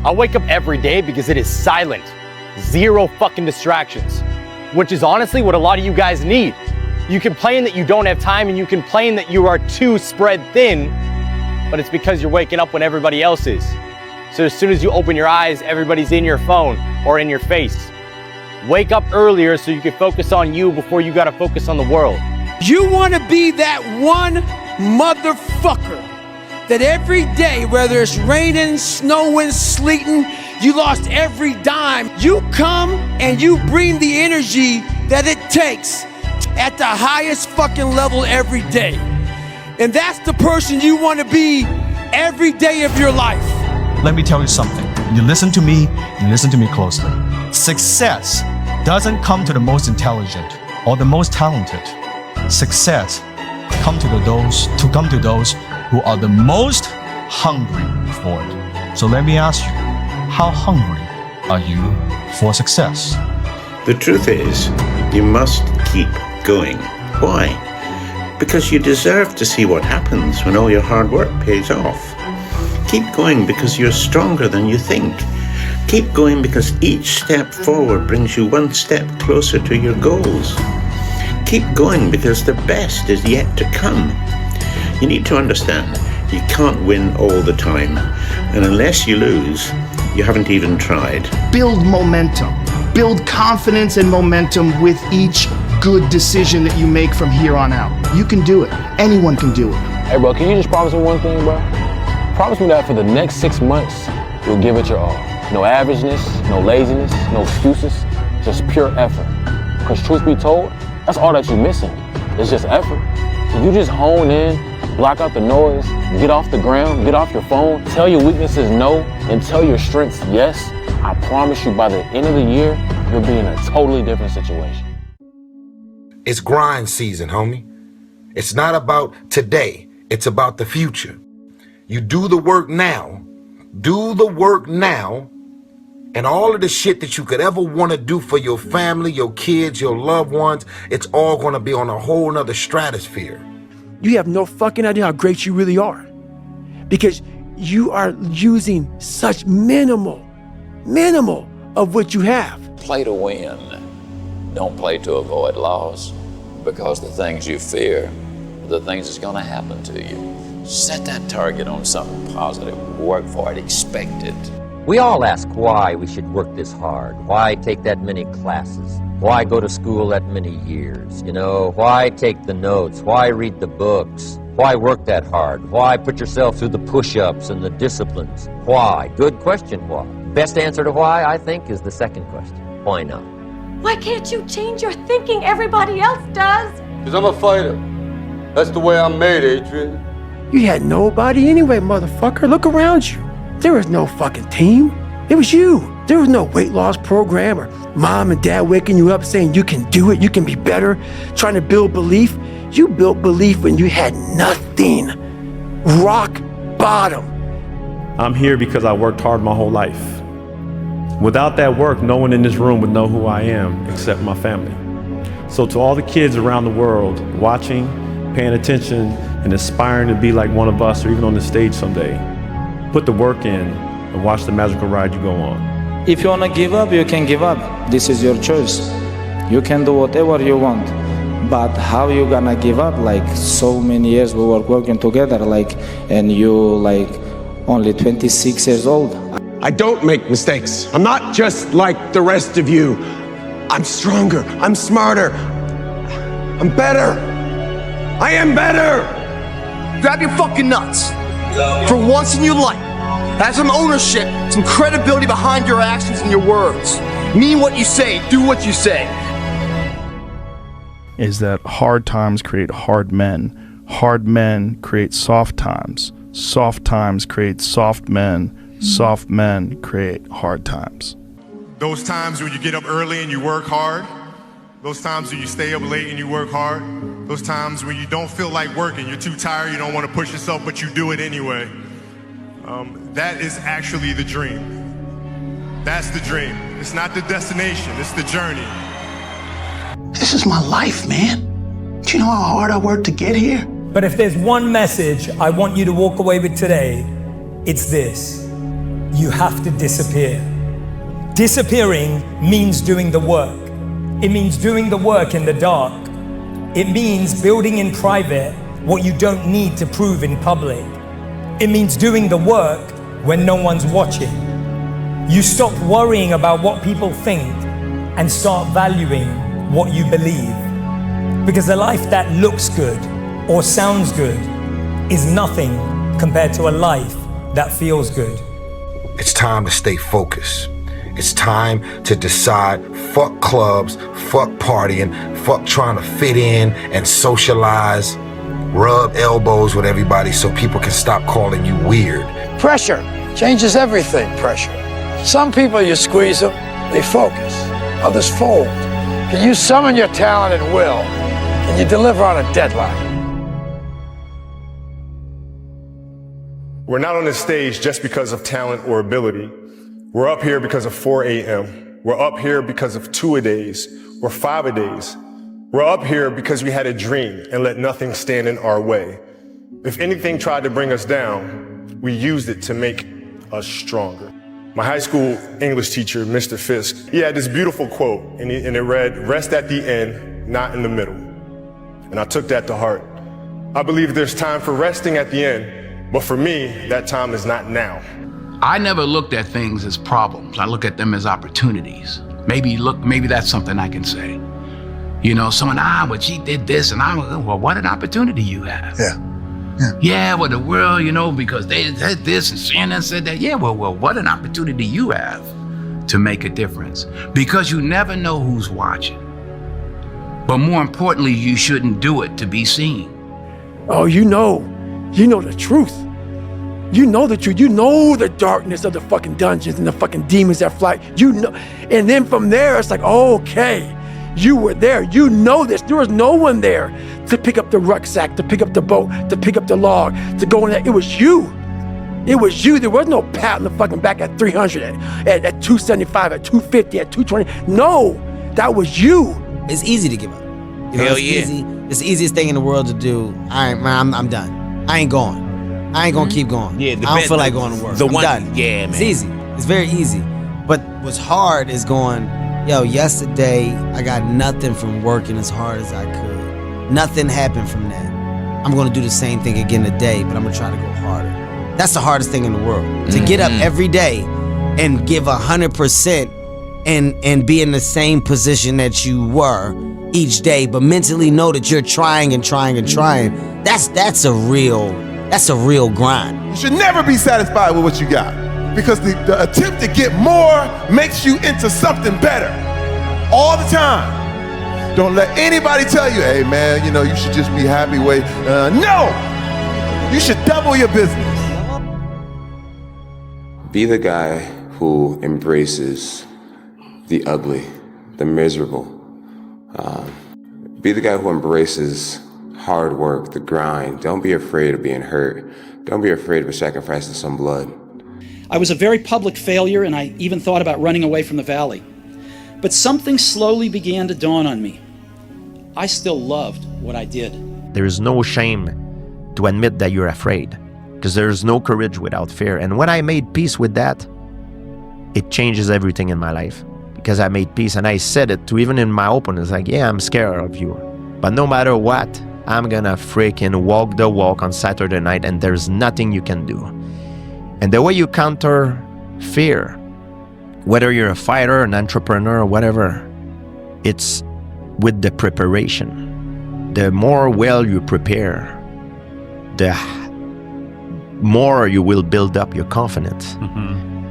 I wake up every day because it is silent. 0 fucking distractions, which is honestly what a lot of you guys need. You complain that you don't have time and you complain that you are too spread thin, but it's because you're waking up when everybody else is. So as soon as you open your eyes, everybody's in your phone or in your face. Wake up earlier so you can focus on you before you gotta focus on the world. You wanna be that one motherfucker that every day, whether it's raining, snowing, sleeting, you lost every dime. You come and you bring the energy that it takes at the highest fucking level every day. And that's the person you want to be every day of your life. Let me tell you something. You listen to me and listen to me closely. Success doesn't come to the most intelligent or the most talented. Success come to those who are the most hungry for it. So let me ask you, how hungry are you for success? The truth is, you must keep going. Why? Because you deserve to see what happens when all your hard work pays off. Keep going because you're stronger than you think. Keep going because each step forward brings you one step closer to your goals. Keep going because the best is yet to come. You need to understand, you can't win all the time. And unless you lose, you haven't even tried. Build momentum. Build confidence and momentum with each good decision that you make from here on out. You can do it. Anyone can do it. Hey, bro, can you just promise me one thing, bro? Promise me that for the next 6 months, you'll give it your all. No averageness, no laziness, no excuses, just pure effort. Because truth be told, that's all that you're missing. It's just effort. If you just hone in, block out the noise, get off the ground, get off your phone, tell your weaknesses no, and tell your strengths yes, I promise you by the end of the year, you'll be in a totally different situation. It's grind season, homie. It's not about today. It's about the future. You do the work now. Do the work now. And all of the shit that you could ever want to do for your family, your kids, your loved ones, it's all going to be on a whole nother stratosphere. You have no fucking idea how great you really are. Because you are using such minimal of what you have. Play to win. Don't play to avoid loss, because the things you fear are the things that's going to happen to you. Set that target on something positive. Work for it. Expect it. We all ask why we should work this hard. Why take that many classes? Why go to school that many years? Why take the notes? Why read the books? Why work that hard? Why put yourself through the push-ups and the disciplines? Why? Good question, why? Best answer to why, I think, is the second question. Why not? Why can't you change your thinking? Everybody else does. Because I'm a fighter. That's the way I'm made, Adrian. You had nobody anyway, motherfucker. Look around you. There was no fucking team. It was you. There was no weight loss program or mom and dad waking you up saying you can do it, you can be better, trying to build belief. You built belief when you had nothing. Rock bottom. I'm here because I worked hard my whole life. Without that work, no one in this room would know who I am except my family. So to all the kids around the world watching, paying attention, and aspiring to be like one of us or even on the stage someday, put the work in and watch the magical ride you go on. If you want to give up, you can give up. This is your choice. You can do whatever you want. But how you gonna give up? Like so many years we were working together, and you only 26 years old. I don't make mistakes. I'm not just like the rest of you. I'm stronger, I'm smarter, I'm better. I am better. Grab your fucking nuts. For once in your life, have some ownership, some credibility behind your actions and your words. Mean what you say, do what you say. Is that hard times create hard men. Hard men create soft times. Soft times create soft men. Soft men create hard times. Those times when you get up early and you work hard. Those times when you stay up late and you work hard. Those times when you don't feel like working, you're too tired, you don't want to push yourself, but you do it anyway. That is actually the dream. That's the dream. It's not the destination, it's the journey. This is my life, man. Do you know how hard I worked to get here? But if there's one message I want you to walk away with today, it's this. you have to disappear. Disappearing means doing the work. It means doing the work in the dark. It means building in private what you don't need to prove in public. It means doing the work when no one's watching. You stop worrying about what people think and start valuing what you believe. Because a life that looks good or sounds good is nothing compared to a life that feels good. It's time to stay focused. It's time to decide, fuck clubs, fuck partying, fuck trying to fit in and socialize, rub elbows with everybody so people can stop calling you weird. Pressure changes everything, pressure. Some people, you squeeze them, they focus. Others fold. Can you summon your talent and will? Can you deliver on a deadline? We're not on this stage just because of talent or ability. We're up here because of 4 a.m. We're up here because of 2-a-days or 5-a-days. We're up here because we had a dream and let nothing stand in our way. If anything tried to bring us down, we used it to make us stronger. My high school English teacher, Mr. Fisk, he had this beautiful quote, and it read, "Rest at the end, not in the middle." And I took that to heart. I believe there's time for resting at the end, but for me, that time is not now. I never looked at things as problems. I look at them as opportunities. Maybe that's something I can say. You know, someone, but she did this, and well, what an opportunity you have. Yeah, well, the world, you know, because they said this and CNN said that. Yeah, well, what an opportunity you have to make a difference. Because you never know who's watching. But more importantly, you shouldn't do it to be seen. Oh, you know the truth. You know the truth. You know the darkness of the fucking dungeons and the fucking demons that fly. You know, and then from there, it's like, oh, okay, you were there. You know this. There was no one there to pick up the rucksack, to pick up the boat, to pick up the log, to go in there. It was you. It was you. There was no pat on the fucking back at 300, at 275, at 250, at 220. No, that was you. It's easy to give up. You know, it's the easiest thing in the world to do. All right, man, I'm done. I ain't going. I ain't gonna keep going. I don't feel like going to work. I'm done. Yeah, man. It's easy. It's very easy. But what's hard is going, yesterday I got nothing from working as hard as I could. Nothing happened from that. I'm gonna do the same thing again today, but I'm gonna try to go harder. That's the hardest thing in the world. To get up every day and give 100% and be in the same position that you were each day, but mentally know that you're trying and trying and trying. That's a real grind. You should never be satisfied with what you got, because the attempt to get more makes you into something better all the time. Don't let anybody tell you, hey man, you should just be happy with, no! You should double your business. Be the guy who embraces the ugly, the miserable. Be the guy who embraces hard work, the grind. Don't be afraid of being hurt. Don't be afraid of sacrificing some blood. I was a very public failure, and I even thought about running away from the valley. But something slowly began to dawn on me. I still loved what I did. There is no shame to admit that you're afraid, because there is no courage without fear. And when I made peace with that, it changes everything in my life. Because I made peace, and I said it to even in my opponents, like, yeah, I'm scared of you. But no matter what, I'm gonna freaking walk the walk on Saturday night, and there's nothing you can do. And the way you counter fear, whether you're a fighter, an entrepreneur, or whatever, it's with the preparation. The more well you prepare, the more you will build up your confidence.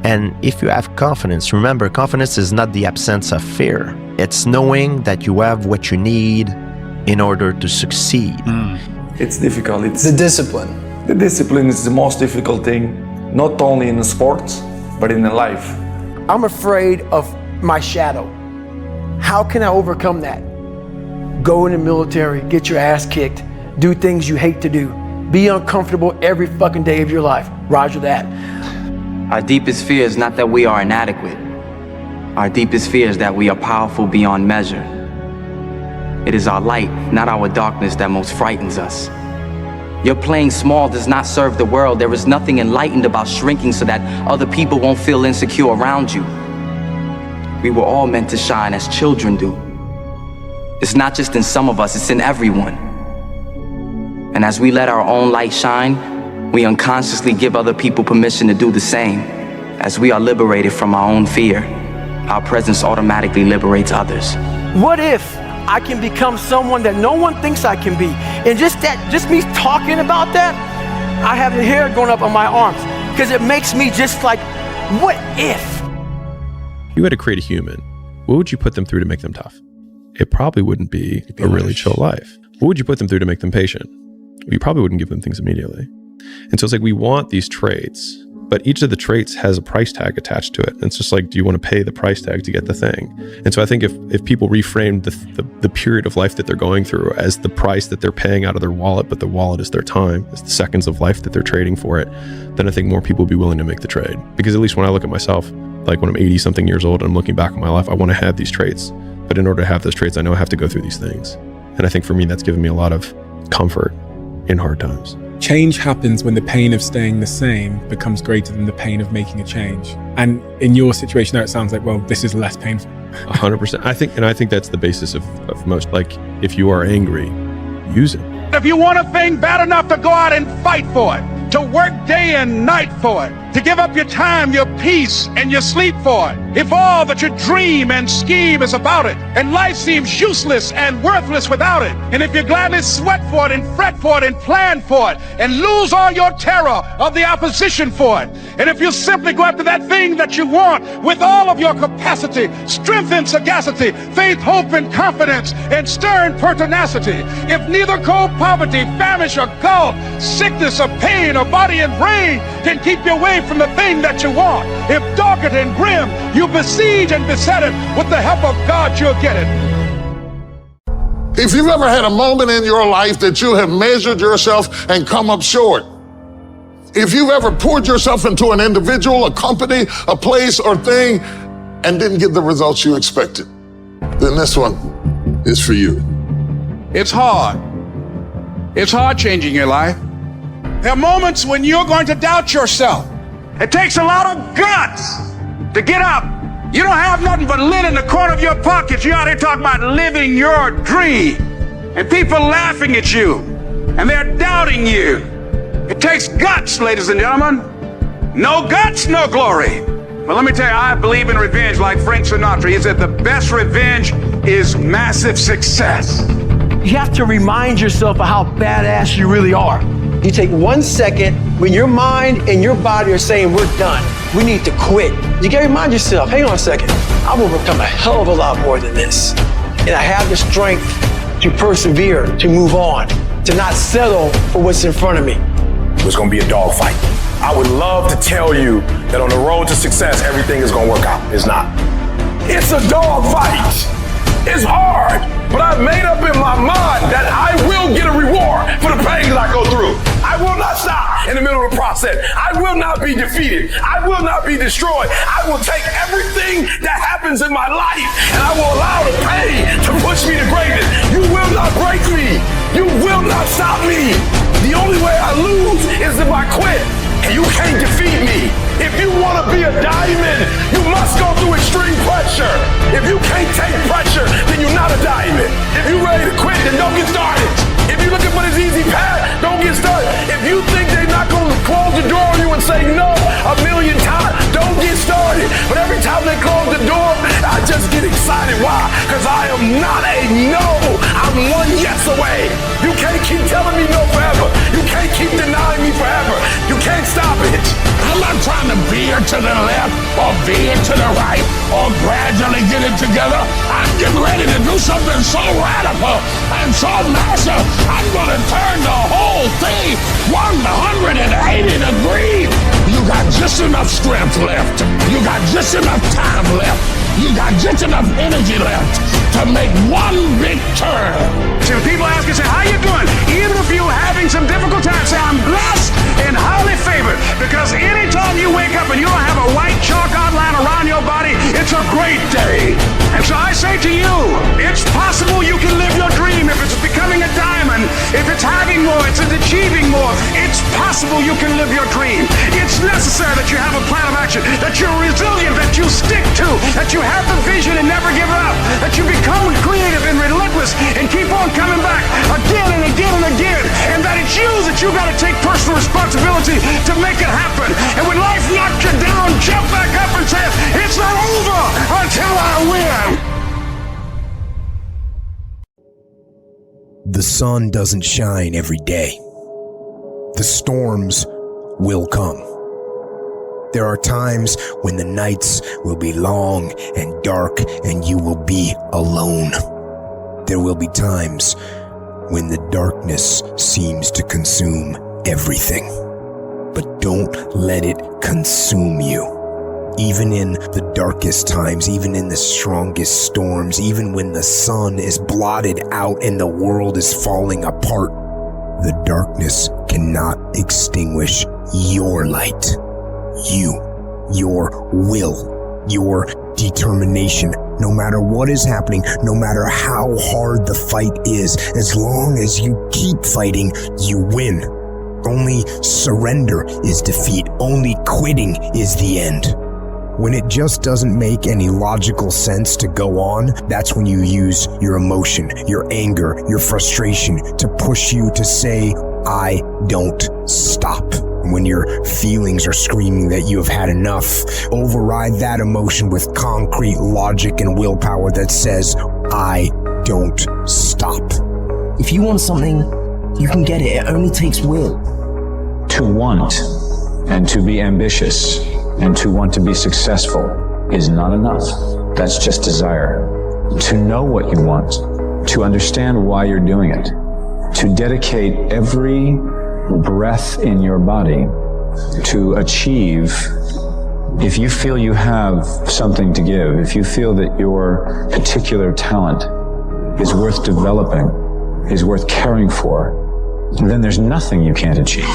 And if you have confidence, remember, confidence is not the absence of fear. It's knowing that you have what you need in order to succeed. It's difficult. It's the discipline. The discipline is the most difficult thing, not only in the sports, but in the life. I'm afraid of my shadow. How can I overcome that? Go in the military, get your ass kicked, do things you hate to do, be uncomfortable every fucking day of your life. Roger that. Our deepest fear is not that we are inadequate. Our deepest fear is that we are powerful beyond measure. It is our light, not our darkness, that most frightens us. Your playing small does not serve the world. There is nothing enlightened about shrinking so that other people won't feel insecure around you. We were all meant to shine as children do. It's not just in some of us, it's in everyone. And as we let our own light shine, we unconsciously give other people permission to do the same. As we are liberated from our own fear, our presence automatically liberates others. What if I can become someone that no one thinks I can be? And just me talking about that, I have the hair going up on my arms because it makes me just like, what if? You had to create a human. What would you put them through to make them tough? It probably wouldn't be a really chill life. What would you put them through to make them patient? You probably wouldn't give them things immediately. And so it's like, we want these traits, but each of the traits has a price tag attached to it. And it's just like, do you want to pay the price tag to get the thing? And so I think if people reframe the period of life that they're going through as the price that they're paying out of their wallet, but the wallet is their time, it's the seconds of life that they're trading for it, then I think more people will be willing to make the trade. Because at least when I look at myself, like when I'm 80 something years old and I'm looking back on my life, I want to have these traits. But in order to have those traits, I know I have to go through these things. And I think for me, that's given me a lot of comfort in hard times. Change happens when the pain of staying the same becomes greater than the pain of making a change. And in your situation now, it sounds like, well, this is less painful. 100%. I think that's the basis of most, like, if you are angry, use it. If you want a thing bad enough to go out and fight for it, to work day and night for it, to give up your time, your peace, and your sleep for it, if all that you dream and scheme is about it, and life seems useless and worthless without it, and if you gladly sweat for it and fret for it and plan for it, and lose all your terror of the opposition for it, and if you simply go after that thing that you want with all of your capacity, strength and sagacity, faith, hope, and confidence, and stern pertinacity, if neither cold poverty, famish, or gulf, sickness, or pain, or body and brain can keep you away from the thing that you want, if dogged and grim, you besiege and beset it, with the help of God you'll get it. If you've ever had a moment in your life that you have measured yourself and come up short, if you've ever poured yourself into an individual, a company, a place, or thing, and didn't get the results you expected, then this one is for you. It's hard. It's hard changing your life. There are moments when you're going to doubt yourself. It takes a lot of guts to get up. You don't have nothing but lint in the corner of your pocket. You're out here talking about living your dream. And people laughing at you. And they're doubting you. It takes guts, ladies and gentlemen. No guts, no glory. But let me tell you, I believe in revenge like Frank Sinatra. He said the best revenge is massive success. You have to remind yourself of how badass you really are. You take 1 second when your mind and your body are saying, we're done, we need to quit. You gotta remind yourself, hang on a second, I've overcome a hell of a lot more than this. And I have the strength to persevere, to move on, to not settle for what's in front of me. It's gonna be a dogfight. I would love to tell you that on the road to success, everything is gonna work out. It's not. It's a dogfight. It's hard, but I've made up in my mind that I will get a reward for the pain that I go through. I will not stop in the middle of the process. I will not be defeated. I will not be destroyed. I will take everything that happens in my life and I will allow the pain to push me to greatness. You will not break me. You will not stop me. The only way I lose is if I quit. And you can't defeat me. If you want to be a diamond, you must go through extreme pressure. If you can't take pressure, then you're not a diamond. If you're ready to quit, then don't get started. If you're looking for this easy path, don't get started. If you think they're not going to close the door on you and say no 1,000,000 times, don't get started. But every time they close the door, I just get excited. Why? Because I am not a no. I'm one yes away. You can't keep telling me no forever. You can't keep denying me forever. You can't stop it. I'm not trying to veer to the left or veer to the right or gradually get it together. I'm getting ready to do something so radical and so massive, I'm going to turn the whole thing 180 degrees. You got just enough strength left. You got just enough time left. You got just enough energy left to make one big turn. So people ask you, say, how you doing? Even if you're having some difficult times, say, I'm blessed and highly favored. Because anytime you wake up and you don't have a white chalk outline around your body, it's a great day. And so I say to you, it's possible you can live your dream if it's becoming a diamond, if it's having more, it's achieving more, possible you can live your dream. It's necessary that you have a plan of action, that you're resilient, that you stick to, that you have the vision and never give up, that you become creative and relentless and keep on coming back again and again and again, and that it's you that you got to take personal responsibility to make it happen. And when life knocks you down, jump back up and say, it's not over until I win. The sun doesn't shine every day. The storms will come. There are times when the nights will be long and dark and you will be alone. There will be times when the darkness seems to consume everything. But don't let it consume you. Even in the darkest times, even in the strongest storms, even when the sun is blotted out and the world is falling apart, the darkness cannot extinguish your light. You, your will, your determination. No matter what is happening, no matter how hard the fight is, as long as you keep fighting, you win. Only surrender is defeat. Only quitting is the end. When it just doesn't make any logical sense to go on, that's when you use your emotion, your anger, your frustration to push you to say, I don't stop. When your feelings are screaming that you have had enough, override that emotion with concrete logic and willpower that says, I don't stop. If you want something, you can get it. It only takes will. To want and to be ambitious and to want to be successful is not enough. That's just desire. To know what you want, to understand why you're doing it, to dedicate every breath in your body to achieve. If you feel you have something to give, if you feel that your particular talent is worth developing, is worth caring for, then there's nothing you can't achieve.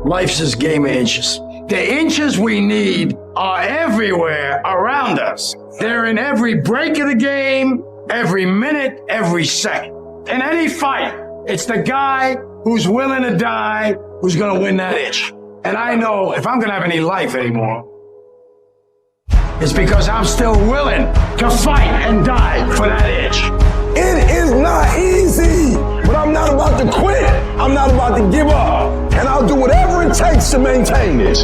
Life's this game of inches. The inches we need are everywhere around us. They're in every break of the game, every minute, every second. In any fight, it's the guy who's willing to die who's going to win that inch. And I know if I'm going to have any life anymore, it's because I'm still willing to fight and die for that inch. It is not easy, but I'm not about to quit. I'm not about to give up. And I'll do whatever it takes to maintain this.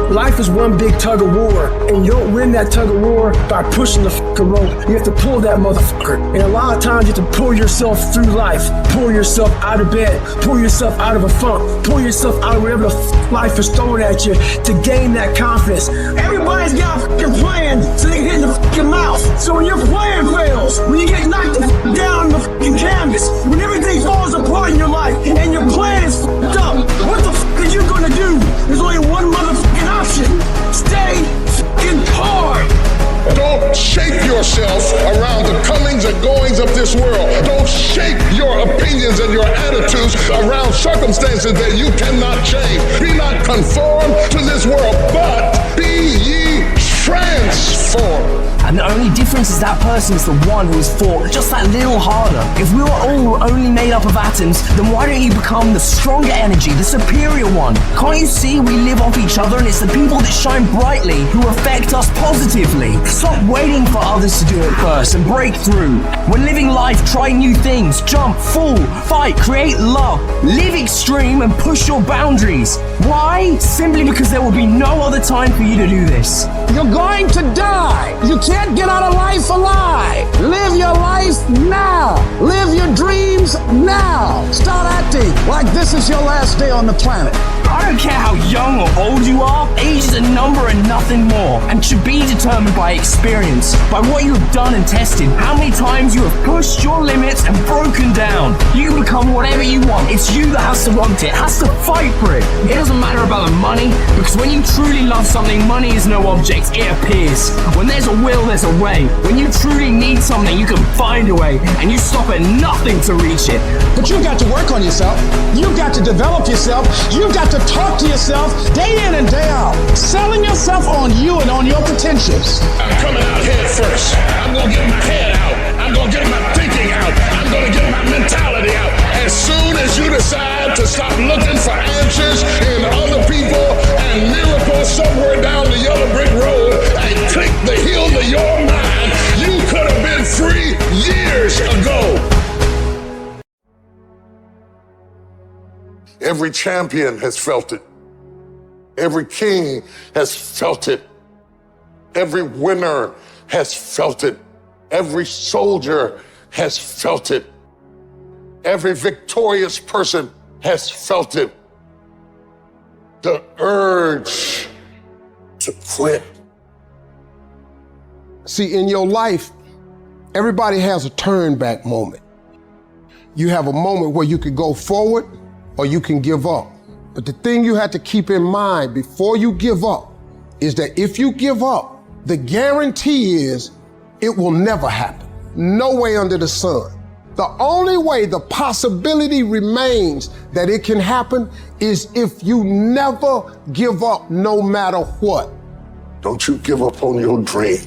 Life is one big tug of war, and you don't win that tug of war by pushing the fucking rope. You have to pull that motherfucker. And a lot of times you have to pull yourself through life, pull yourself out of bed, pull yourself out of a funk, pull yourself out of whatever the life is throwing at you to gain that confidence. Everybody's got a fucking plan so they can hit the fucking mouth. So when your plan fails, when you get knocked the fuck down on the fucking canvas, when everything falls apart in your life and your plan is fucked up, what the fuck are you gonna do? There's only one motherfucking option. Stay fucking hard. Don't shake yourself around the comings and goings of this world. Don't shake your opinions and your attitudes around circumstances that you cannot change. Be not conformed to this world, but be ye transformed. And the only difference is that person is the one who has fought just that little harder. If we were all only made up of atoms, then why don't you become the stronger energy, the superior one? Can't you see we live off each other, and it's the people that shine brightly who affect us positively? Stop waiting for others to do it first and break through. When living life, try new things, jump, fall, fight, create love, live extreme and push your boundaries. Why? Simply because there will be no other time for you to do this. You're going to die. You can't get out of life alive. Live your life now. Live your dreams now. Start acting like this is your last day on the planet. I don't care how young or old you are, age is a number and nothing more, and should be determined by experience, by what you have done and tested, how many times you have pushed your limits and broken down. You can become whatever you want. It's you that has to want it, has to fight for it. It doesn't matter about the money, because when you truly love something, money is no object, it appears. When there's a will, there's a way. When you truly need something, you can find a way, and you stop at nothing to reach it. But you've got to work on yourself. You've got to develop yourself. You've got to talk to yourself day in and day out, selling yourself on you and on your potentials. I'm coming out head first. I'm going to get my head out. I'm going to get my thinking out. I'm going to get my mentality out. As soon as you decide to stop looking for answers in other people and miracles somewhere down the yellow brick road and click the heal to your mind. You could have been free years ago. Every champion has felt it. Every king has felt it. Every winner has felt it. Every soldier has felt it. Every victorious person has felt it. The urge to quit. See, in your life, everybody has a turn back moment. You have a moment where you could go forward or you can give up. But the thing you have to keep in mind before you give up is that if you give up, the guarantee is it will never happen. No way under the sun. The only way the possibility remains that it can happen is if you never give up no matter what. Don't you give up on your dream.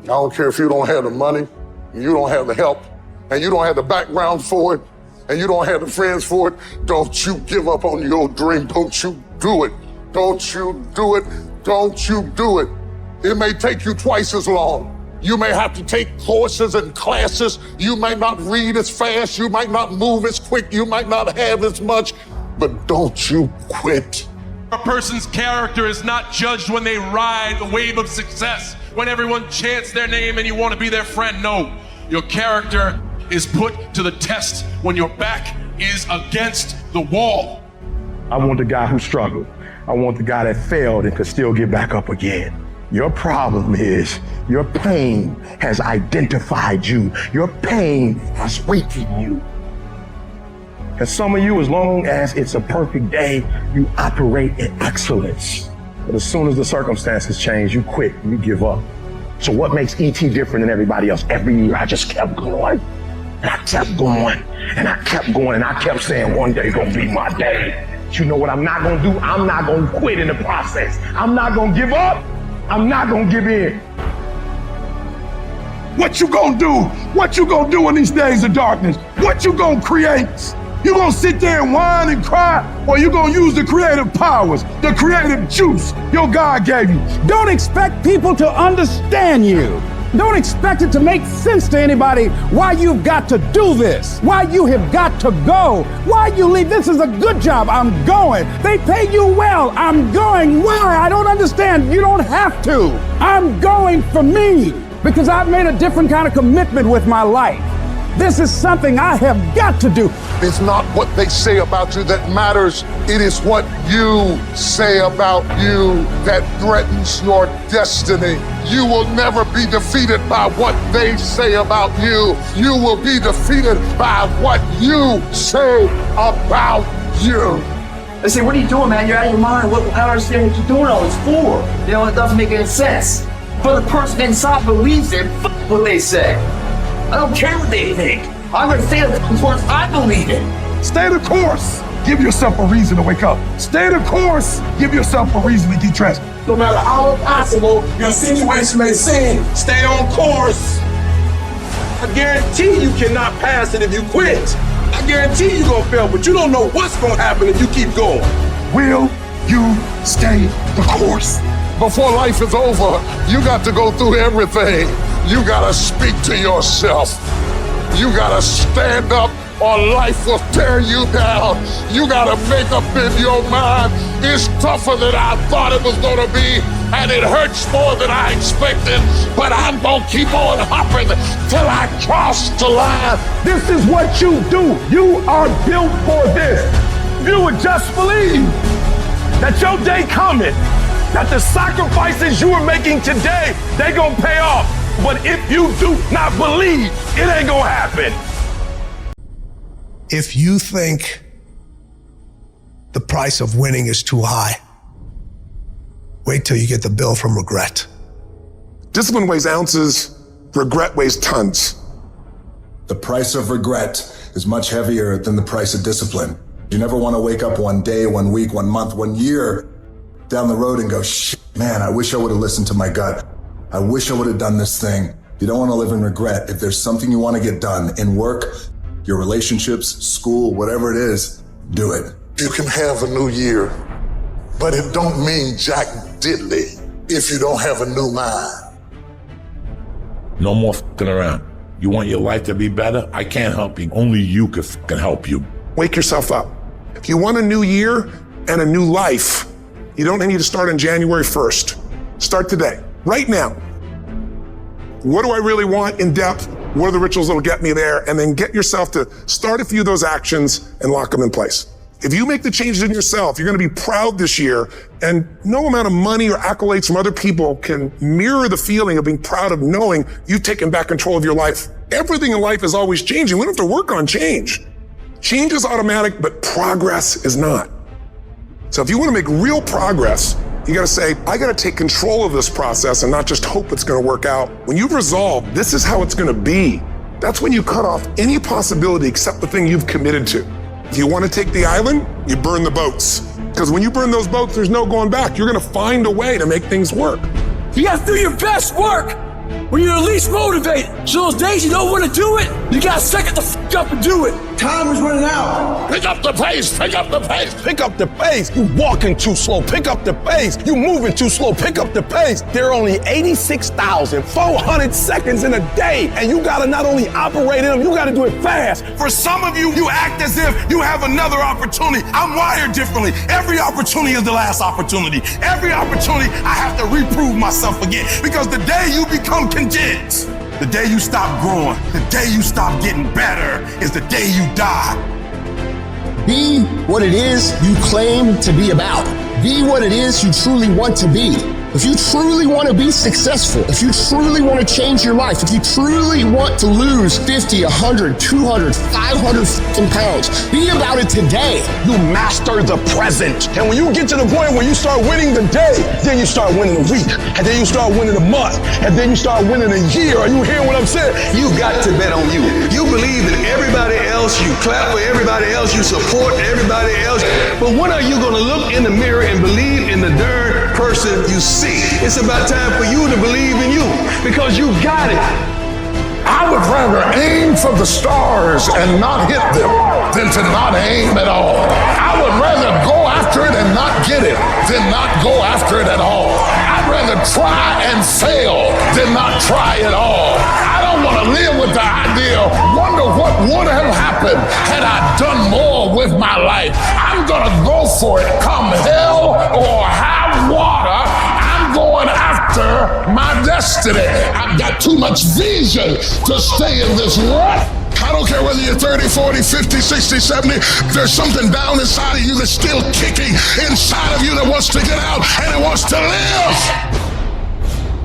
I don't care if you don't have the money, you don't have the help, and you don't have the background for it, and you don't have the friends for it. Don't you give up on your dream. Don't you do it. Don't you do it. Don't you do it. It may take you twice as long. You may have to take courses and classes. You might not read as fast. You might not move as quick. You might not have as much, but don't you quit. A person's character is not judged when they ride the wave of success, when everyone chants their name and you want to be their friend. No, your character is put to the test when your back is against the wall. I want the guy who struggled. I want the guy that failed and could still get back up again. Your problem is your pain has identified you. Your pain has weakened you. And some of you, as long as it's a perfect day, you operate in excellence. But as soon as the circumstances change, you quit and you give up. So what makes ET different than everybody else? Every year I just kept going. And I kept going. And I kept going. And I kept saying one day gonna be my day. But you know what I'm not gonna do? I'm not gonna quit in the process. I'm not gonna give up. I'm not gonna give in. What you gonna do? What you gonna do in these days of darkness? What you gonna create? You gonna sit there and whine and cry, or you gonna use the creative powers, the creative juice your God gave you? Don't expect people to understand you. Don't expect it to make sense to anybody why you've got to do this, why you have got to go, why you leave. This is a good job. I'm going. They pay you well. I'm going. Why? I don't understand. You don't have to. I'm going for me because I've made a different kind of commitment with my life. This is something I have got to do. It's not what they say about you that matters. It is what you say about you that threatens your destiny. You will never be defeated by what they say about you. You will be defeated by what you say about you. They say, what are you doing, man? You're out of your mind. I don't understand what you're doing all this for. You know, it doesn't make any sense. But the person inside believes it. F what they say. I don't care what they think. I'm gonna stay the course I believe in. Stay the course. Give yourself a reason to wake up. Stay the course. Give yourself a reason to get dressed. No matter how impossible your situation may seem, stay on course. I guarantee you cannot pass it if you quit. I guarantee you're gonna fail, but you don't know what's gonna happen if you keep going. Will you stay the course? Before life is over, you got to go through everything. You gotta speak to yourself. You gotta stand up or life will tear you down. You gotta make up in your mind. It's tougher than I thought it was gonna be, and it hurts more than I expected, but I'm gonna keep on hopping till I cross the line. This is what you do. You are built for this. You would just believe that your day coming, that the sacrifices you are making today, they gonna pay off. But if you do not believe, it ain't gonna happen. If you think the price of winning is too high, wait till you get the bill from regret. Discipline weighs ounces, regret weighs tons. The price of regret is much heavier than the price of discipline. You never want to wake up one day, 1 week, 1 month, 1 year down the road and go, shit, man, I wish I would have listened to my gut. I wish I would have done this thing. You don't want to live in regret. If there's something you want to get done in work, your relationships, school, whatever it is, do it. You can have a new year, but it don't mean jack diddly if you don't have a new mind. No more f***ing around. You want your life to be better? I can't help you. Only you can f***ing help you. Wake yourself up. If you want a new year and a new life, you don't need to start on January 1st. Start today, right now. What do I really want in depth? What are the rituals that'll get me there? And then get yourself to start a few of those actions and lock them in place. If you make the changes in yourself, you're going to be proud this year, and no amount of money or accolades from other people can mirror the feeling of being proud of knowing you've taken back control of your life. Everything in life is always changing. We don't have to work on change. Change is automatic, but progress is not. So if you want to make real progress, you got to say, I got to take control of this process and not just hope it's going to work out. When you've resolved, this is how it's going to be. That's when you cut off any possibility except the thing you've committed to. If you want to take the island, you burn the boats. Because when you burn those boats, there's no going back. You're going to find a way to make things work. You got to do your best work when you're least motivated. So those days you don't want to do it, you got to suck it the f*** up and do it. Time is running out. Pick up the pace, pick up the pace. Pick up the pace. You walking too slow. Pick up the pace. You moving too slow. Pick up the pace. There are only 86,400 seconds in a day, and you gotta not only operate in them, you gotta do it fast. For some of you, you act as if you have another opportunity. I'm wired differently. Every opportunity is the last opportunity. Every opportunity, I have to reprove myself again. Because the day you become content, the day you stop growing, the day you stop getting better, is the day you die. Be what it is you claim to be about. Be what it is you truly want to be. If you truly want to be successful, if you truly want to change your life, if you truly want to lose 50, 100, 200, 500 pounds, be about it today. You master the present. And when you get to the point where you start winning the day, then you start winning the week. And then you start winning the month. And then you start winning a year. Are you hearing what I'm saying? You got to bet on you. You believe in everybody else. You clap for everybody else. You support everybody else. But when are you going to look in the mirror and believe in the darn person you see? It's about time for you to believe in you, because you got it. I would rather aim for the stars and not hit them than to not aim at all. I would rather go after it and not get it than not go after it at all. I'd rather try and fail than not try at all. I don't want to live with the idea, wonder what would have happened had I done more with my life. I'm going to go for it, come hell or high water. Going after my destiny. I've got too much vision to stay in this rut. I don't care whether you're 30, 40, 50, 60, 70. There's something down inside of you that's still kicking inside of you that wants to get out and it wants to live.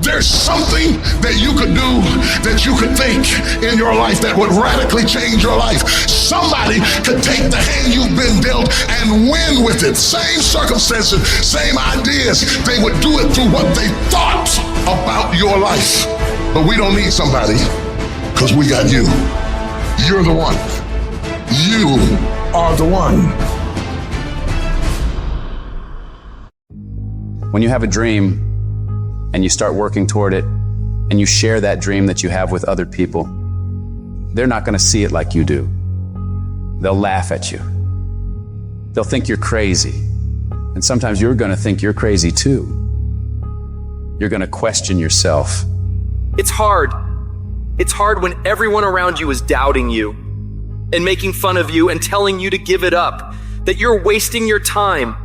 There's something that you could do, that you could think in your life that would radically change your life. Somebody could take the hand you've been dealt and win with it. Same circumstances, same ideas. They would do it through what they thought about your life. But we don't need somebody, because we got you. You're the one. You are the one. When you have a dream, and you start working toward it, and you share that dream that you have with other people, they're not going to see it like you do. They'll laugh at you. They'll think you're crazy. And sometimes you're going to think you're crazy too. You're going to question yourself. It's hard. It's hard when everyone around you is doubting you and making fun of you and telling you to give it up, that you're wasting your time.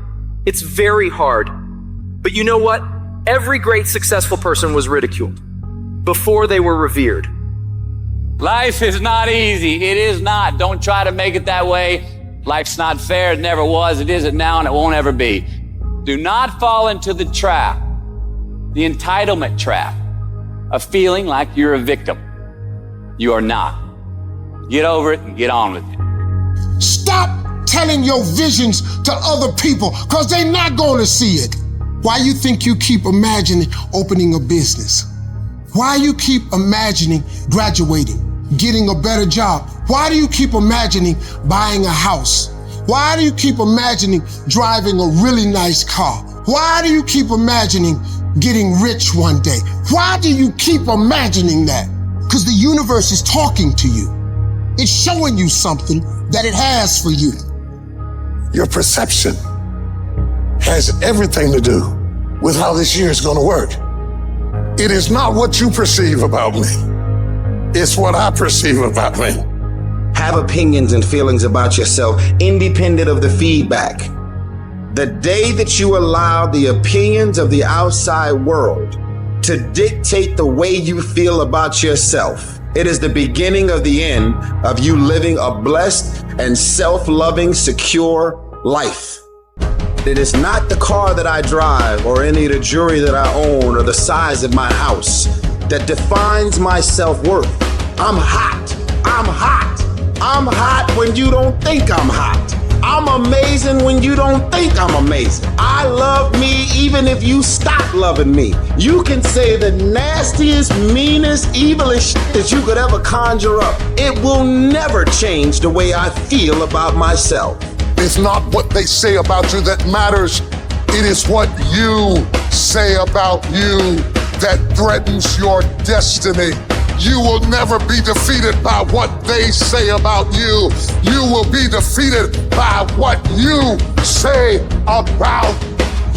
It's very hard. But you know what? Every great successful person was ridiculed before they were revered. Life is not easy. It is not. Don't try to make it that way. Life's not fair. It never was. It isn't now, and it won't ever be. Do not fall into the trap, the entitlement trap, of feeling like you're a victim. You are not. Get over it and get on with it. Stop telling your visions to other people, because they're not going to see it. Why you think you keep imagining opening a business? Why you keep imagining graduating, getting a better job? Why do you keep imagining buying a house? Why do you keep imagining driving a really nice car? Why do you keep imagining getting rich one day? Why do you keep imagining that? Because the universe is talking to you. It's showing you something that it has for you. Your perception has everything to do with how this year is going to work. It is not what you perceive about me. It's what I perceive about me. Have opinions and feelings about yourself independent of the feedback. The day that you allow the opinions of the outside world to dictate the way you feel about yourself, it is the beginning of the end of you living a blessed and self-loving, secure life. It is not the car that I drive or any of the jewelry that I own or the size of my house that defines my self-worth. I'm hot. I'm hot. I'm hot when you don't think I'm hot. I'm amazing when you don't think I'm amazing. I love me even if you stop loving me. You can say the nastiest, meanest, evilest shit that you could ever conjure up. It will never change the way I feel about myself. It's not what they say about you that matters. It is what you say about you that threatens your destiny. You will never be defeated by what they say about you. You will be defeated by what you say about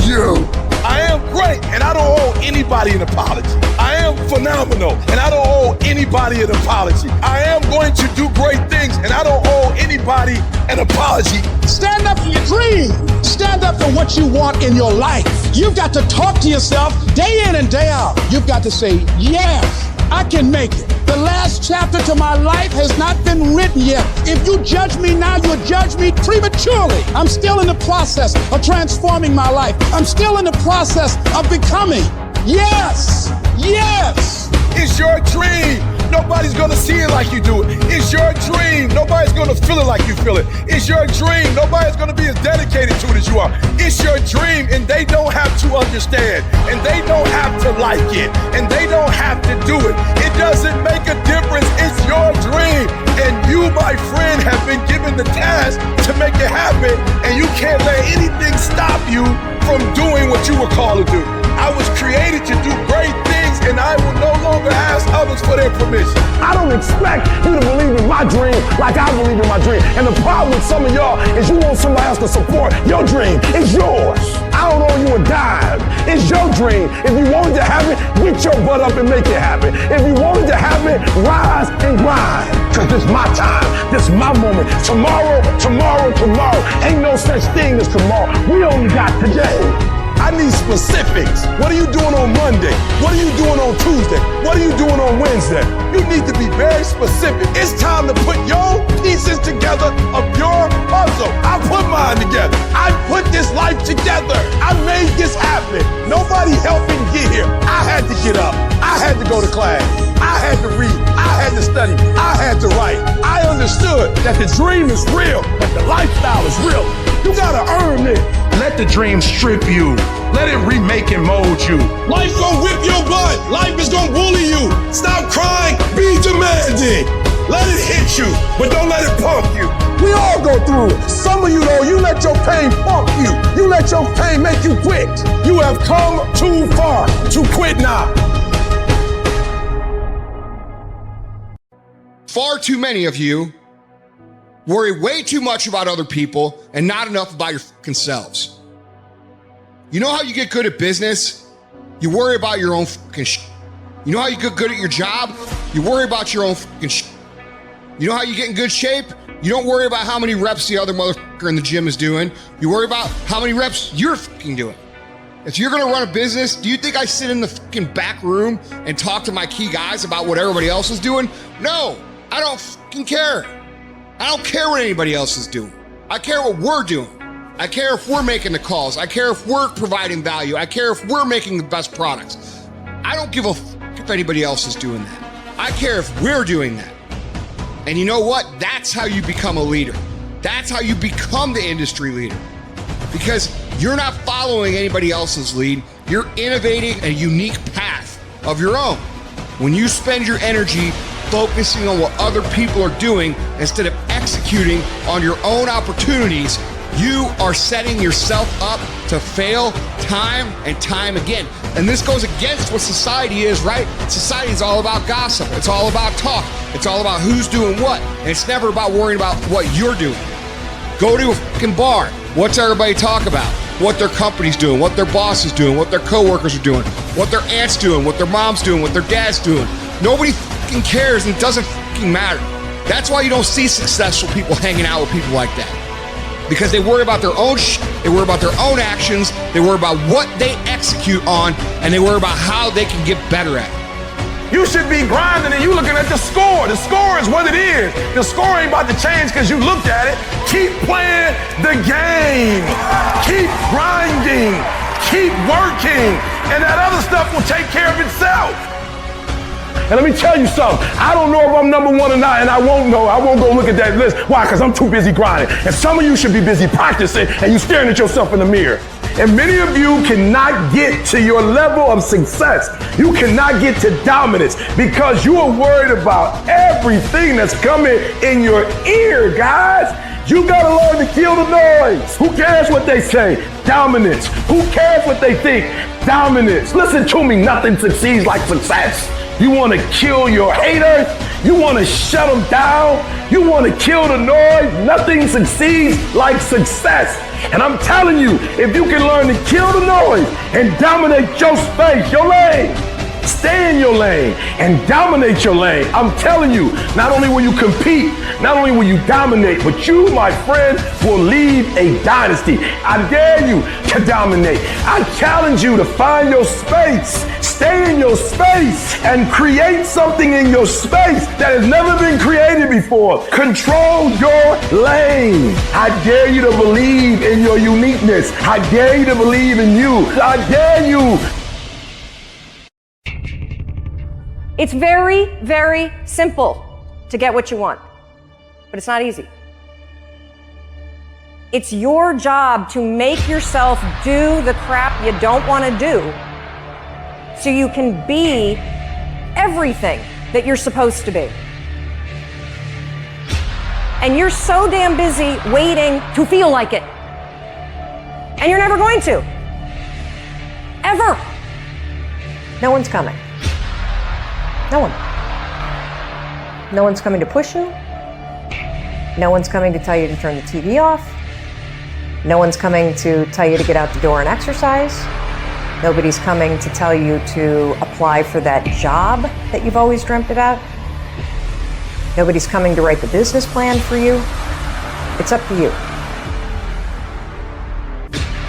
you. I am great, and I don't owe anybody an apology. I am phenomenal, and I don't owe anybody an apology. I am going to do great things, and I don't owe anybody an apology. Stand up for your dream. Stand up for what you want in your life. You've got to talk to yourself day in and day out. You've got to say, yes, I can make it. The last chapter to my life has not been written yet. If you judge me now, you'll judge me prematurely. I'm still in the process of transforming my life. I'm still in the process of becoming. Yes, yes. It's your dream. Nobody's gonna see it like you do it. It's your dream. Nobody's gonna feel it like you feel it. It's your dream. Nobody's gonna be as dedicated to it as you are. It's your dream, and they don't have to understand, and they don't have to like it, and they don't have to do it. It doesn't make a difference. It's your dream, and you, my friend, have been given the task to make it happen, and you can't let anything stop you from doing what you were called to do. I was created to do great things, and I will no longer ask others for their permission. I don't expect you to believe in my dream like I believe in my dream. And the problem with some of y'all is you want somebody else to support your dream. It's yours. I don't owe you a dime. It's your dream. If you wanted to have it, get your butt up and make it happen. If you wanted to have it, rise and grind. Cause this is my time. This is my moment. Tomorrow. Ain't no such thing as tomorrow. We only got today. I need specifics. What are you doing on Monday? What are you doing on Tuesday? What are you doing on Wednesday? You need to be very specific. It's time to put your pieces together of your puzzle. I put mine together. I put this life together. I made this happen. Nobody helped me get here. I had to get up. I had to go to class. I had to read. I had to study. I had to write. I understood that the dream is real, but the lifestyle is real. You gotta earn it. Let the dream strip you. Let it remake and mold you. Life gon' whip your butt. Life is gon' bully you. Stop crying. Be demanding. Let it hit you, but don't let it pump you. We all go through it. Some of you though, you let your pain pump you. You let your pain make you quit. You have come too far to quit now. Far too many of you worry way too much about other people and not enough about your fucking selves. You know how you get good at business? You worry about your own fucking shit. You know how you get good at your job? You worry about your own fucking shit. You know how you get in good shape? You don't worry about how many reps the other motherfucker in the gym is doing. You worry about how many reps you're fucking doing. If you're gonna run a business, do you think I sit in the fucking back room and talk to my key guys about what everybody else is doing? No, I don't fucking care. I don't care what anybody else is doing. I care what we're doing. I care if we're making the calls. I care if we're providing value. I care if we're making the best products. I don't give a fuck if anybody else is doing that. I care if we're doing that. And you know what? That's how you become a leader. That's how you become the industry leader. Because you're not following anybody else's lead. You're innovating a unique path of your own. When you spend your energy focusing on what other people are doing instead of executing on your own opportunities, you are setting yourself up to fail time and time again. And this goes against what society is, right? Society is all about gossip. It's all about talk. It's all about who's doing what. And it's never about worrying about what you're doing. Go to a fucking bar. What's everybody talk about? What their company's doing, what their boss is doing, what their coworkers are doing, what their aunt's doing, what their mom's doing, what their dad's doing. Nobody fucking cares, and it doesn't fucking matter. That's why you don't see successful people hanging out with people like that. Because they worry about their own shit, they worry about their own actions, they worry about what they execute on, and they worry about how they can get better at it. You should be grinding and you looking at the score. The score is what it is. The score ain't about to change because you looked at it. Keep playing the game. Keep grinding. Keep working. And that other stuff will take care of itself. And let me tell you something. I don't know if I'm number one or not, and I won't know. I won't go look at that list. Why? Because I'm too busy grinding. And some of you should be busy practicing, and you staring at yourself in the mirror. And many of you cannot get to your level of success. You cannot get to dominance because you are worried about everything that's coming in your ear, guys. You gotta learn to kill the noise. Who cares what they say? Dominance. Who cares what they think? Dominance. Listen to me, nothing succeeds like success. You want to kill your haters. You want to shut them down. You want to kill the noise. Nothing succeeds like success. And I'm telling you, if you can learn to kill the noise and dominate your space, your lane, stay in your lane and dominate your lane. I'm telling you, not only will you compete, not only will you dominate, but you, my friend, will lead a dynasty. I dare you to dominate. I challenge you to find your space, stay in your space, and create something in your space that has never been created before. Control your lane. I dare you to believe in your uniqueness. I dare you to believe in you. I dare you. It's very, very simple to get what you want, but it's not easy. It's your job to make yourself do the crap you don't want to do so you can be everything that you're supposed to be. And you're so damn busy waiting to feel like it. And you're never going to. Ever. No one's coming. No one. No one's coming to push you. No one's coming to tell you to turn the TV off. No one's coming to tell you to get out the door and exercise. Nobody's coming to tell you to apply for that job that you've always dreamt about. Nobody's coming to write the business plan for you. It's up to you.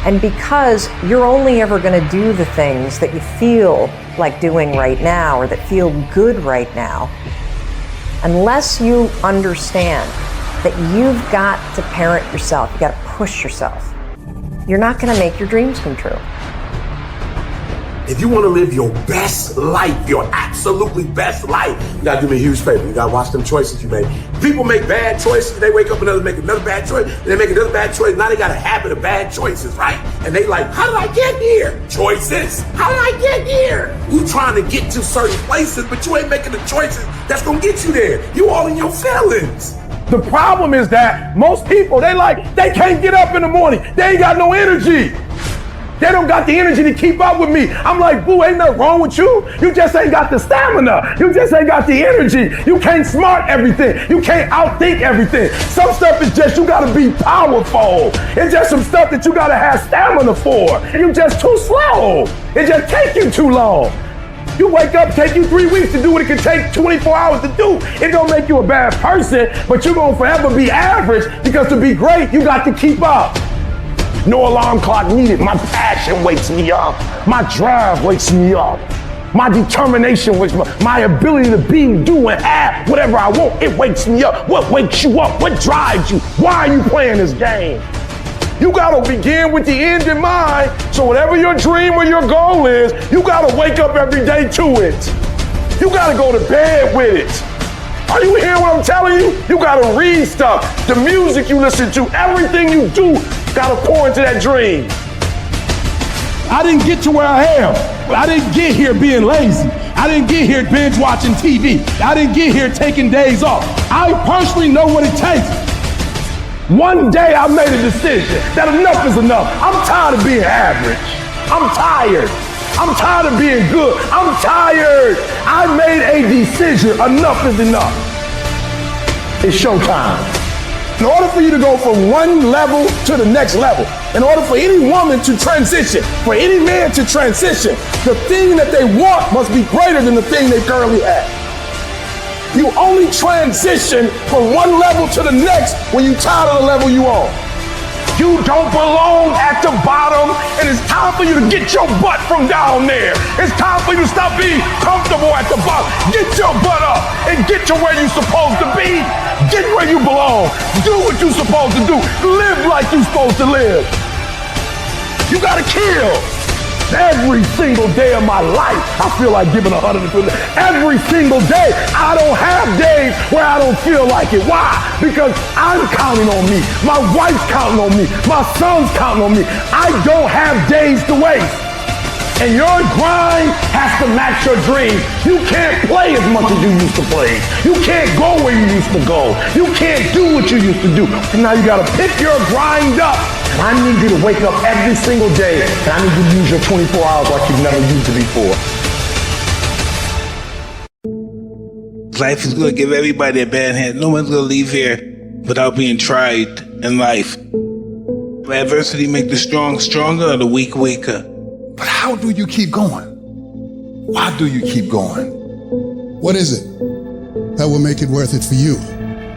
And because you're only ever going to do the things that you feel like doing right now or that feel good right now, unless you understand that you've got to parent yourself, you got to push yourself, you're not going to make your dreams come true. If you want to live your best life, your absolutely best life, you got to do me a huge favor. You got to watch them choices you make. People make bad choices. They wake up and make another bad choice. And they make another bad choice. Now they got a habit of bad choices, right? And they like, how did I get here? Choices. How did I get here? You trying to get to certain places, but you ain't making the choices that's going to get you there. You all in your feelings. The problem is that most people, they can't get up in the morning. They ain't got no energy. They don't got the energy to keep up with me. I'm like, boo, ain't nothing wrong with you. You just ain't got the stamina. You just ain't got the energy. You can't smart everything. You can't outthink everything. Some stuff is just, you gotta be powerful. It's just some stuff that you gotta have stamina for. You just too slow. It just take you too long. You wake up, take you 3 weeks to do what it can take 24 hours to do. It don't make you a bad person, but you're gonna forever be average because to be great, you got to keep up. No alarm clock needed. My passion wakes me up. My drive wakes me up. My determination wakes me up. My ability to be, do, and have whatever I want, it wakes me up. What wakes you up? What drives you? Why are you playing this game? You gotta begin with the end in mind. So whatever your dream or your goal is, you gotta wake up every day to it. You gotta go to bed with it. Are you hearing what I'm telling you? You gotta read stuff. The music you listen to, everything you do, gotta pour into that dream. I didn't get to where I am. I didn't get here being lazy. I didn't get here binge watching TV. I didn't get here taking days off. I personally know what it takes. One day I made a decision that enough is enough. I'm tired of being average. I'm tired. I'm tired of being good. I'm tired. I made a decision. Enough is enough. It's showtime. In order for you to go from one level to the next level, in order for any woman to transition, for any man to transition, the thing that they want must be greater than the thing they currently have. You only transition from one level to the next when you're tired of the level you on. You don't belong at the bottom, and it's time for you to get your butt from down there. It's time for you to stop being comfortable at the bottom. Get your butt up and get to where you're supposed to be. Get where you belong. Do what you're supposed to do. Live like you're supposed to live. You gotta kill. Every single day of my life, I feel like giving 150. Every single day, I don't have days where I don't feel like it. Why? Because I'm counting on me. My wife's counting on me. My son's counting on me. I don't have days to waste. And your grind has to match your dream. You can't play as much as you used to play. You can't go where you used to go. You can't do what you used to do. And now you gotta pick your grind up. And I need you to wake up every single day, and I need you to use your 24 hours like you've never used it before. Life is going to give everybody a bad hand. No one's going to leave here without being tried in life. Adversity makes the strong stronger or the weak weaker. But how do you keep going? Why do you keep going? What is it that will make it worth it for you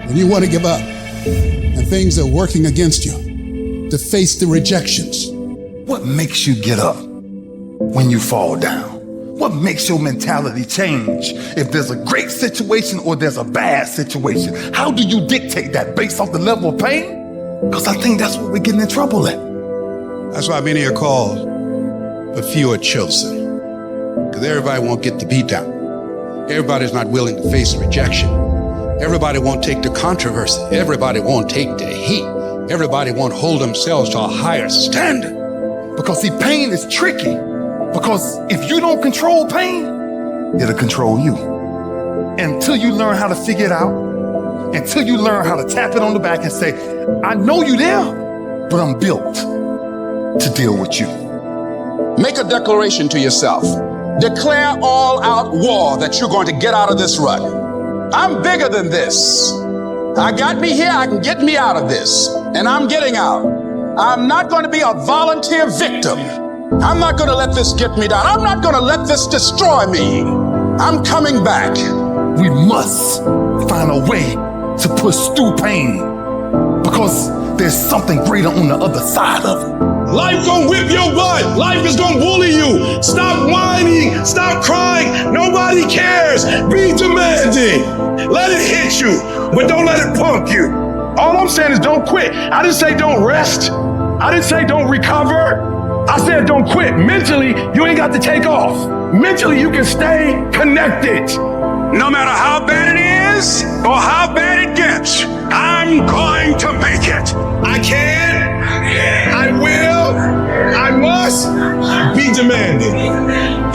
when you want to give up and things are working against you? To face the rejections. What makes you get up when you fall down? What makes your mentality change if there's a great situation or there's a bad situation? How do you dictate that based off the level of pain? Because I think that's what we're getting in trouble at. That's why many are called, but few are chosen. Because everybody won't get the beat down. Everybody's not willing to face rejection. Everybody won't take the controversy. Everybody won't take the heat. Everybody won't hold themselves to a higher standard. Because see, pain is tricky. Because if you don't control pain, it'll control you. Until you learn how to figure it out, until you learn how to tap it on the back and say, I know you there, but I'm built to deal with you. Make a declaration to yourself. Declare all out war that you're going to get out of this rut. I'm bigger than this. I got me here, I can get me out of this. And I'm getting out. I'm not going to be a volunteer victim. I'm not going to let this get me down. I'm not going to let this destroy me. I'm coming back. We must find a way to push through pain because there's something greater on the other side of it. Life gonna whip your butt. Life is gonna bully you. Stop whining. Stop crying. Nobody cares. Be demanding. Let it hit you, but don't let it punk you. All I'm saying is don't quit. I didn't say don't rest. I didn't say don't recover. I said don't quit. Mentally, you ain't got to take off. Mentally, you can stay connected. No matter how bad it is or how bad it gets, I'm going to make it. I can, I will, I must be demanding.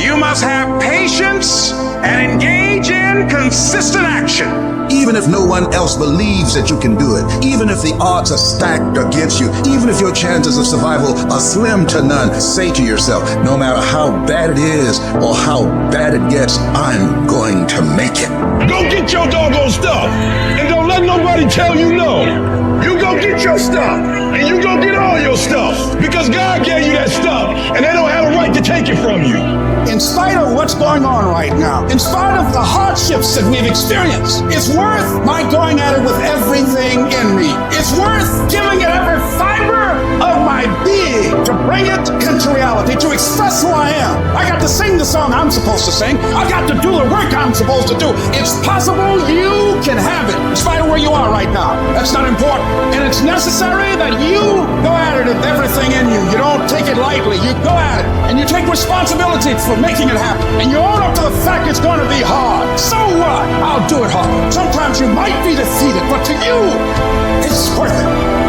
You must have patience and engage in consistent action. Even if no one else believes that you can do it, even if the odds are stacked against you, even if your chances of survival are slim to none, say to yourself, no matter how bad it is or how bad it gets, I'm going to make it. Go get your doggone stuff and don't let nobody tell you no. You go get your stuff and you go get all your stuff because God gave you that stuff and they don't have a right to take it from you. In spite of what's going on right now, in spite of the hardships that we've experienced, it's worth my going at it with everything in me. It's worth giving it every fiber of my being to bring it into reality, to express who I am. I got to sing the song I'm supposed to sing. I got to do the work I'm supposed to do. It's possible you can have it in spite of where you are right now. That's not important. And it's necessary that you go at it with everything in you. You don't take it lightly. You go at it and you take responsibility for making it happen. And you own up to the fact it's going to be hard. So what? I'll do it hard. Sometimes you might be defeated, but to you, it's worth it.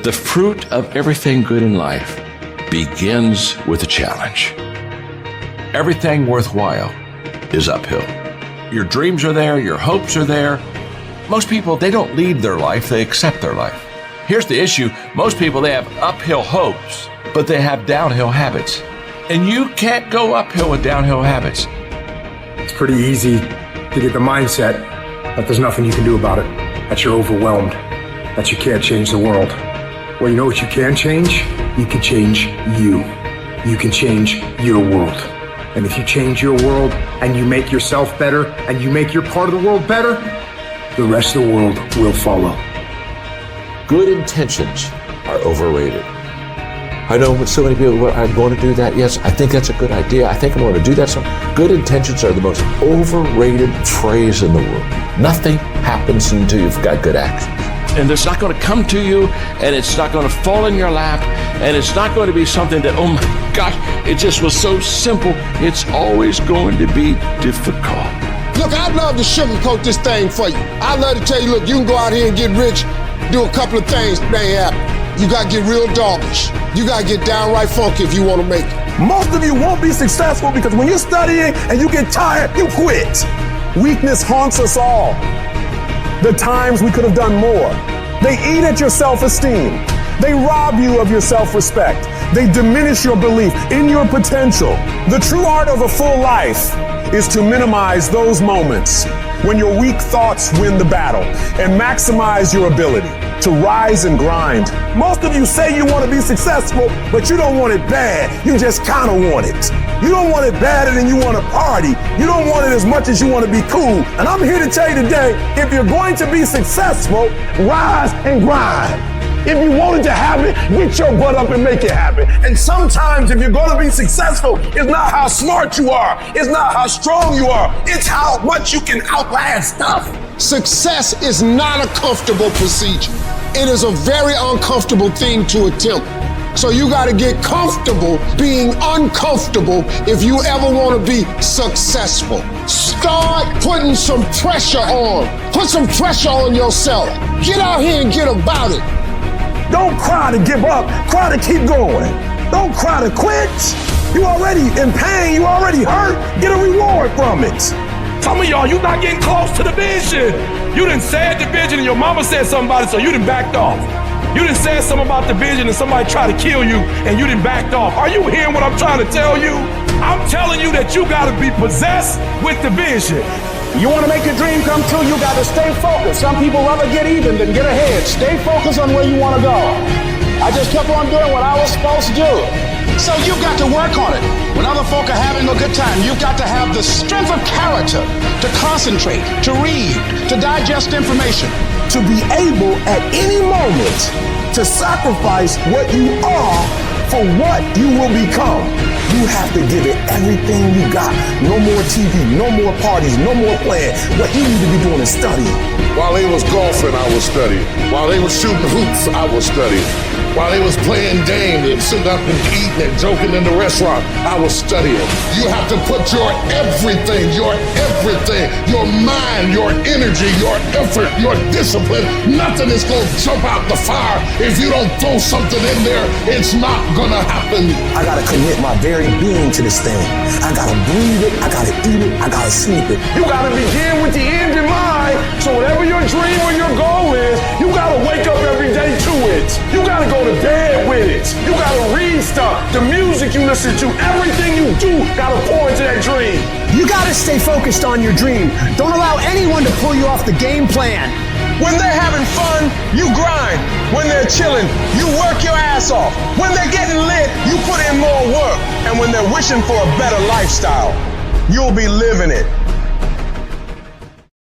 The fruit of everything good in life begins with a challenge. Everything worthwhile is uphill. Your dreams are there, your hopes are there. Most people, they don't lead their life, they accept their life. Here's the issue. Most people, they have uphill hopes, but they have downhill habits. And you can't go uphill with downhill habits. It's pretty easy to get the mindset that there's nothing you can do about it, that you're overwhelmed, that you can't change the world. Well, you know what you can change? You can change you. You can change your world. And if you change your world and you make yourself better and you make your part of the world better, the rest of the world will follow. Good intentions are overrated. I know so many people are going to do that. Yes, I think that's a good idea. I think I'm going to do that. So good intentions are the most overrated phrase in the world. Nothing happens until you've got good actions. And it's not going to come to you, and it's not going to fall in your lap, and it's not going to be something that, oh my gosh, it just was so simple. It's always going to be difficult. Look, I'd love to sugarcoat this thing for you. I'd love to tell you, look, you can go out here and get rich, do a couple of things, that ain't happen. You got to get real doggish. You got to get downright funky if you want to make it. Most of you won't be successful because when you're studying and you get tired, you quit. Weakness haunts us all. The times we could have done more. They eat at your self-esteem. They rob you of your self-respect. They diminish your belief in your potential. The true art of a full life is to minimize those moments when your weak thoughts win the battle and maximize your ability to rise and grind. Most of you say you want to be successful, but you don't want it bad. You just kind of want it. You don't want it badder than you want to party. You don't want it as much as you want to be cool. And I'm here to tell you today, if you're going to be successful, rise and grind. If you wanted to have it, get your butt up and make it happen. And sometimes if you're going to be successful, it's not how smart you are. It's not how strong you are. It's how much you can outlast stuff. Success is not a comfortable procedure. It is a very uncomfortable thing to attempt. So you got to get comfortable being uncomfortable if you ever want to be successful. Start putting some pressure on. Put some pressure on yourself. Get out here and get about it. Don't cry to give up. Cry to keep going. Don't cry to quit. You already in pain. You already hurt. Get a reward from it. Some of y'all, you not getting close to the vision. You done said the vision and your mama said something about it, so you done backed off. You done said something about the vision and somebody tried to kill you and you done backed off. Are you hearing what I'm trying to tell you? I'm telling you that you gotta be possessed with the vision. You want to make your dream come true, you got to stay focused. Some people rather get even than get ahead. Stay focused on where you want to go. I just kept on doing what I was supposed to do. So you've got to work on it. When other folk are having a good time, you've got to have the strength of character to concentrate, to read, to digest information, to be able at any moment to sacrifice what you are for what you will become. You have to give it everything you got. No more TV, no more parties, no more playing. What you need to be doing is studying. While they was golfing, I was studying. While they was shooting hoops, I was studying. While they was playing games and sitting up and eating and joking in the restaurant, I was studying. You have to put your everything, your mind, your energy, your effort, your discipline. Nothing is going to jump out the fire if you don't throw something in there. It's not going to happen. I got to commit my very being to this thing. I got to breathe it, I got to eat it, I got to sleep it. You got to begin with the end in mind. So whatever your dream or your goal is, you got to wake up every day to it. You got to go to bed with it. You got to read stuff. The music you listen to, everything you do, got to pour into that dream. You got to stay focused on your dream. Don't allow anyone to pull you off the game plan. When they're having fun, you grind. When they're chilling, you work your ass off. When they're getting lit, you put in more work. And when they're wishing for a better lifestyle, you'll be living it.